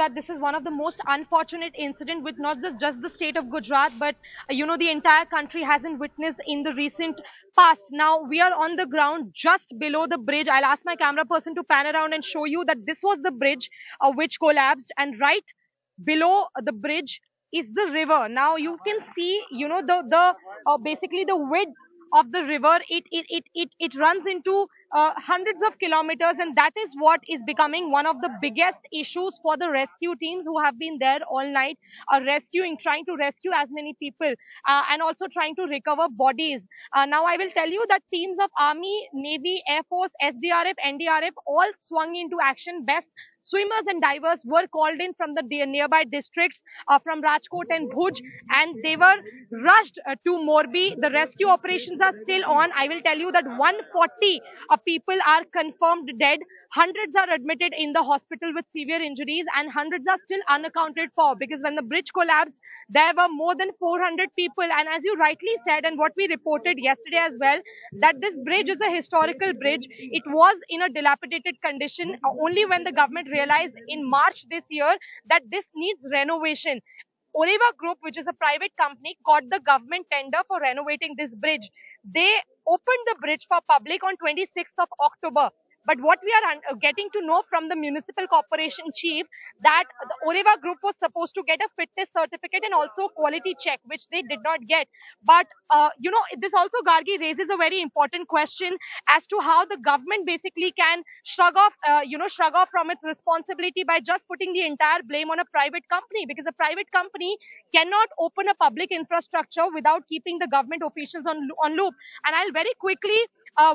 that this is one of the most unfortunate incident with not just the state of Gujarat, but the entire country hasn't witnessed in the recent past. Now we are on the ground just below the bridge. I'll ask my camera person to pan around and show you that this was the bridge which collapsed, and right below the bridge is the river. Now you can see, the basically the width of the river. It runs into hundreds of kilometers, and that is what is becoming one of the biggest issues for the rescue teams who have been there all night, trying to rescue as many people, and also trying to recover bodies. Now I will tell you that teams of Army, Navy, Air Force, SDRF, NDRF all swung into action. Best swimmers and divers were called in from the nearby districts, from Rajkot and Bhuj, and they were rushed to Morbi. The rescue operations are still on. I will tell you that 140 people are confirmed dead. Hundreds are admitted in the hospital with severe injuries, and hundreds are still unaccounted for, because when the bridge collapsed, there were more than 400 people. And as you rightly said, and what we reported yesterday as well, that this bridge is a historical bridge. It was in a dilapidated condition only when the government realized in March this year that this needs renovation. Oreva Group, which is a private company, got the government tender for renovating this bridge. They opened the bridge for public on 26th of October. But what we are getting to know from the municipal corporation chief, that the Oreva Group was supposed to get a fitness certificate and also quality check, which they did not get. But, this also, Gargi, raises a very important question as to how the government basically can shrug off from its responsibility by just putting the entire blame on a private company, because a private company cannot open a public infrastructure without keeping the government officials on loop. And I'll very quickly,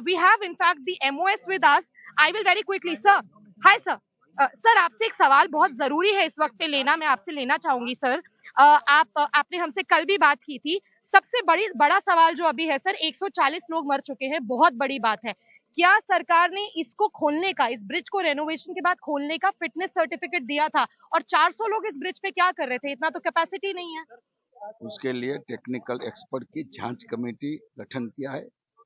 we have in fact the MOS with us. I will very quickly, sir. Hi, sir. Sir आपसे एक सवाल बहुत जरूरी है इस वक्त पे लेना, मैं आपसे लेना चाहूंगी सर. आपने हमसे कल भी बात की थी. सबसे बड़ा सवाल जो अभी है सर, 140 लोग मर चुके हैं, बहुत बड़ी बात है. क्या सरकार ने इसको खोलने का, इस ब्रिज को रेनोवेशन के बाद खोलने का फिटनेस सर्टिफिकेट दिया था? और 400 लोग इस ब्रिज पे क्या कर रहे थे? इतना तो कैपेसिटी नहीं है. उसके लिए टेक्निकल एक्सपर्ट की जांच कमेटी गठन किया है.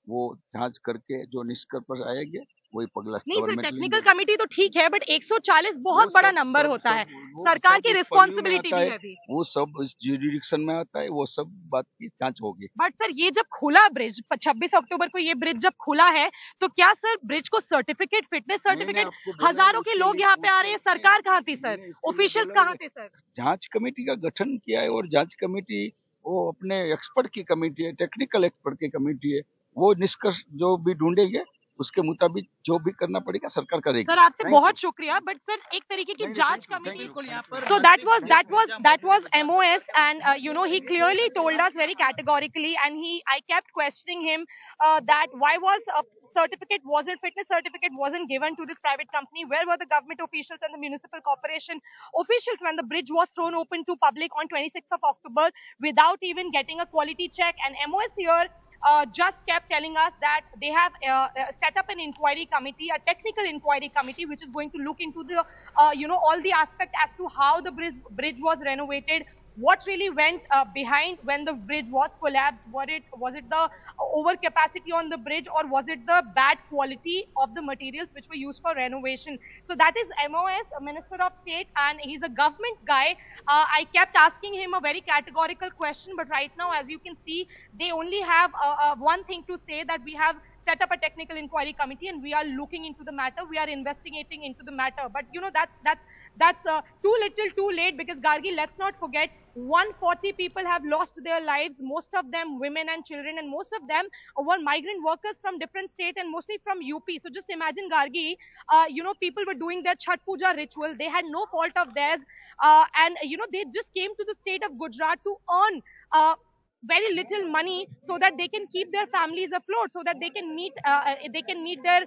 वो जांच करके जो निष्कर्ष आएंगे वही पगला. नहीं सर, टेक्निकल कमेटी तो ठीक है, बट 140 बहुत बड़ा नंबर होता है. सरकार की रिस्पॉन्सिबिलिटी भी है अभी. वो सब ज्यूरिडिक्शन में आता है, वो सब बात की जांच होगी. बट सर, ये जब खुला ब्रिज 26 अक्टूबर को, ये ब्रिज जब खुला है, तो क्या सर ब्रिज को सर्टिफिकेट, फिटनेस सर्टिफिकेट, हजारों के लोग यहाँ पे आ रहे हैं, सरकार कहाँ थी सर? ऑफिशियल्स कहाँ थे सर? जांच कमेटी का गठन किया है, और जांच कमेटी वो अपने एक्सपर्ट की कमेटी है, टेक्निकल एक्सपर्ट की कमेटी है. वो निष्कर्ष जो भी ढूंढेंगे उसके मुताबिक जो भी करना पड़ेगा सरकार करेगी. सर आपसे बहुत शुक्रिया. बट सर एक तरीके की जांच committee. So that was MOS, and he clearly told us very categorically, and I kept questioning him that why was a fitness certificate wasn't given to this private company? Where were the government officials and the municipal corporation officials when the bridge was thrown open to public on 26th of October without even getting a quality check? And MOS here just kept telling us that they have set up an inquiry committee, a technical inquiry committee, which is going to look into the, all the aspect as to how the bridge was renovated, what really went behind when the bridge was collapsed. Was it the overcapacity on the bridge, or was it the bad quality of the materials which were used for renovation? So that is MOS, a Minister of State, and he's a government guy. I kept asking him a very categorical question, but right now, as you can see, they only have one thing to say, that we have set up a technical inquiry committee and we are looking into the matter. We are investigating into the matter. But that's too little, too late, because Gargi, let's not forget, 140 people have lost their lives, most of them women and children, and most of them were migrant workers from different states and mostly from UP. So just imagine, Gargi, people were doing their Chhat Puja ritual. They had no fault of theirs, and they just came to the state of Gujarat to earn very little money so that they can keep their families afloat, so that they can meet their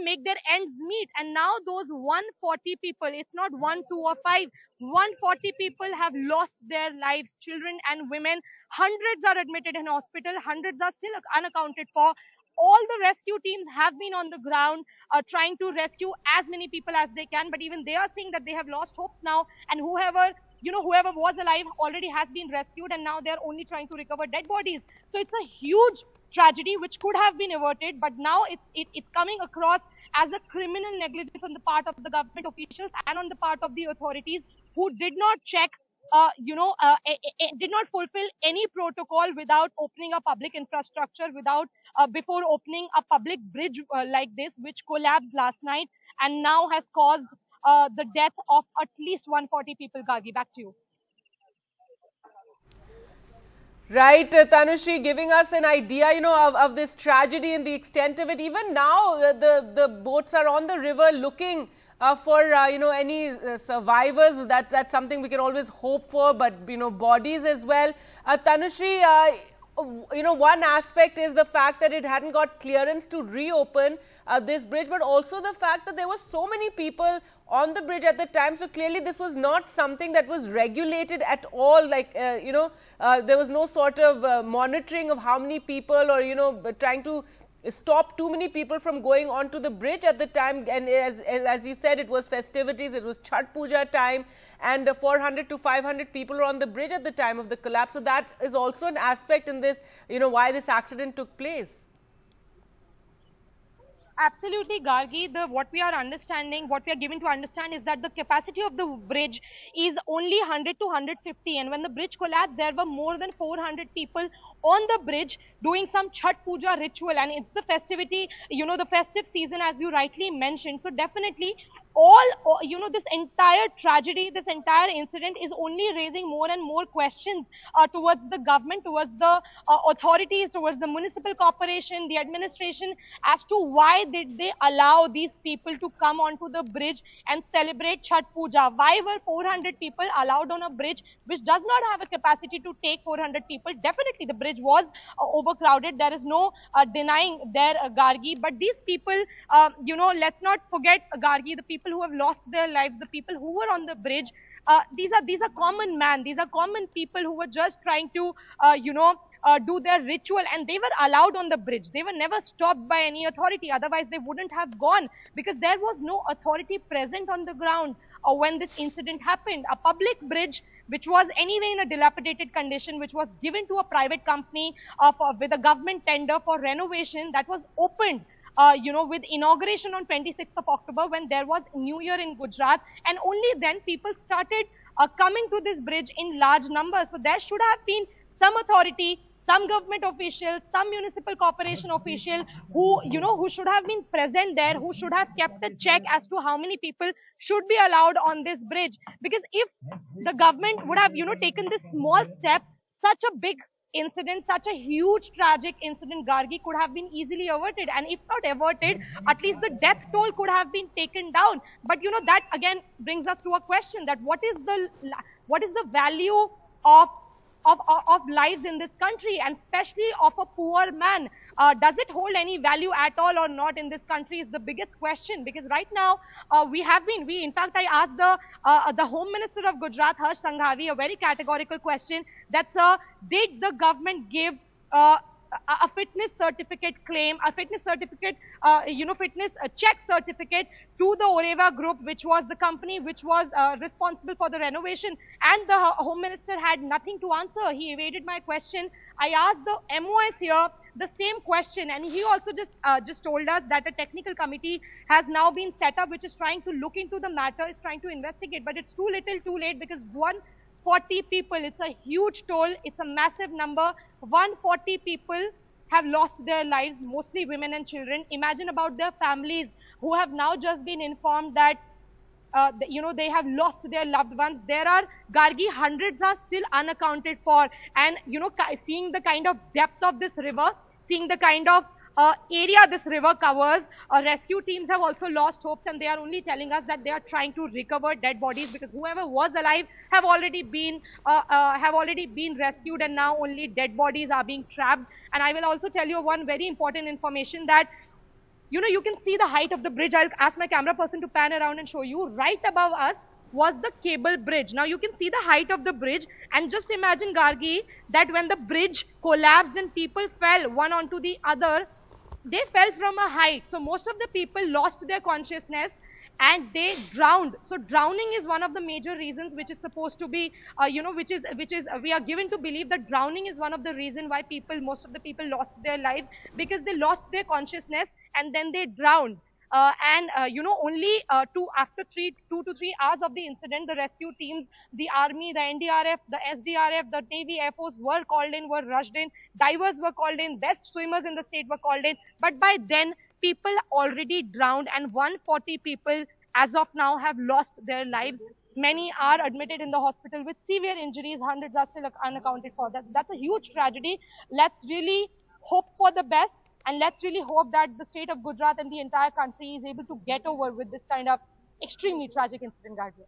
make their ends meet. And now those 140 people, it's not 1, 2 or 5, 140 people have lost their lives, children and women. Hundreds are admitted in hospital, hundreds are still unaccounted for. All the rescue teams have been on the ground trying to rescue as many people as they can, but even they are saying that they have lost hopes now, and whoever was alive already has been rescued, and now they're only trying to recover dead bodies. So it's a huge tragedy which could have been averted, but now it's coming across as a criminal negligence on the part of the government officials and on the part of the authorities who did not check, did not fulfill any protocol without opening a public infrastructure, without before opening a public bridge like this, which collapsed last night and now has caused the death of at least 140 people. Gargi, back to you. Right, Tanushree, giving us an idea, of this tragedy and the extent of it. Even now, the boats are on the river looking for, any survivors. That's something we can always hope for, but, bodies as well. Tanushree, one aspect is the fact that it hadn't got clearance to reopen this bridge, but also the fact that there were so many people on the bridge at the time. So clearly this was not something that was regulated at all. Like, there was no sort of monitoring of how many people, or, trying to stop too many people from going onto the bridge at the time. And as you said, it was festivities, it was Chhath Puja time, and 400 to 500 people were on the bridge at the time of the collapse. So that is also an aspect in this, why this accident took place. Absolutely, Gargi. What we are given to understand is that the capacity of the bridge is only 100 to 150. And when the bridge collapsed, there were more than 400 people on the bridge doing some Chhath Puja ritual. And it's the festivity, the festive season, as you rightly mentioned. So definitely, this entire tragedy, this entire incident is only raising more and more questions towards the government, towards the authorities, towards the municipal corporation, the administration, as to why did they allow these people to come onto the bridge and celebrate Chhath Puja? Why were 400 people allowed on a bridge which does not have a capacity to take 400 people? Definitely the bridge was overcrowded. There is no denying there, Gargi. But these people, let's not forget, Gargi, the people who have lost their lives, the people who were on the bridge, these are common men. These are common people who were just trying to, do their ritual, and they were allowed on the bridge. They were never stopped by any authority. Otherwise, they wouldn't have gone, because there was no authority present on the ground when this incident happened. A public bridge, which was anyway in a dilapidated condition, which was given to a private company with a government tender for renovation, that was opened with inauguration on 26th of October, when there was New Year in Gujarat, and only then people started coming to this bridge in large numbers. So there should have been some authority, some government official, some municipal corporation official who should have been present there, who should have kept a check as to how many people should be allowed on this bridge. Because if the government would have, taken this small step, such a big incident, such a huge tragic incident, Gargi, could have been easily averted. And if not averted, at least the death toll could have been taken down. But that again brings us to a question, that what is the value of lives in this country, and especially of a poor man? Does it hold any value at all or not in this country is the biggest question. Because right now, in fact, I asked the Home Minister of Gujarat, Harsh Sanghavi, a very categorical question, that, sir, did the government give a fitness certificate claim, a fitness certificate, fitness check certificate to the Oreva Group, which was the company which was responsible for the renovation? And the Home Minister had nothing to answer. He evaded my question. I asked the MOS here the same question, and he also just told us that a technical committee has now been set up, which is trying to look into the matter, is trying to investigate. But it's too little, too late, because 140 people, it's a huge toll, it's a massive number. 140 people have lost their lives, mostly women and children. Imagine about their families who have now just been informed that they have lost their loved ones. There are, Gargi, hundreds are still unaccounted for. And seeing the kind of depth of this river, seeing the kind of area this river covers, rescue teams have also lost hopes, and they are only telling us that they are trying to recover dead bodies, because whoever was alive have already been rescued, and now only dead bodies are being trapped. And I will also tell you one very important information, that you can see the height of the bridge. I'll ask my camera person to pan around and show you. Right above us was the cable bridge. Now you can see the height of the bridge, and just imagine, Gargi, that when the bridge collapsed and people fell one onto the other, they fell from a height. So most of the people lost their consciousness and they drowned. So drowning is one of the major reasons, which is supposed to be, we are given to believe that drowning is one of the reasons why most of the people lost their lives, because they lost their consciousness and then they drowned. Only after 2 to 3 hours of the incident, the rescue teams, the army, the NDRF, the SDRF, the Navy, Air Force were called in, were rushed in. Divers were called in. Best swimmers in the state were called in. But by then, people already drowned, and 140 people, as of now, have lost their lives. Many are admitted in the hospital with severe injuries. Hundreds are still unaccounted for. That's a huge tragedy. Let's really hope for the best, and let's really hope that the state of Gujarat and the entire country is able to get over with this kind of extremely tragic incident, Gabriel.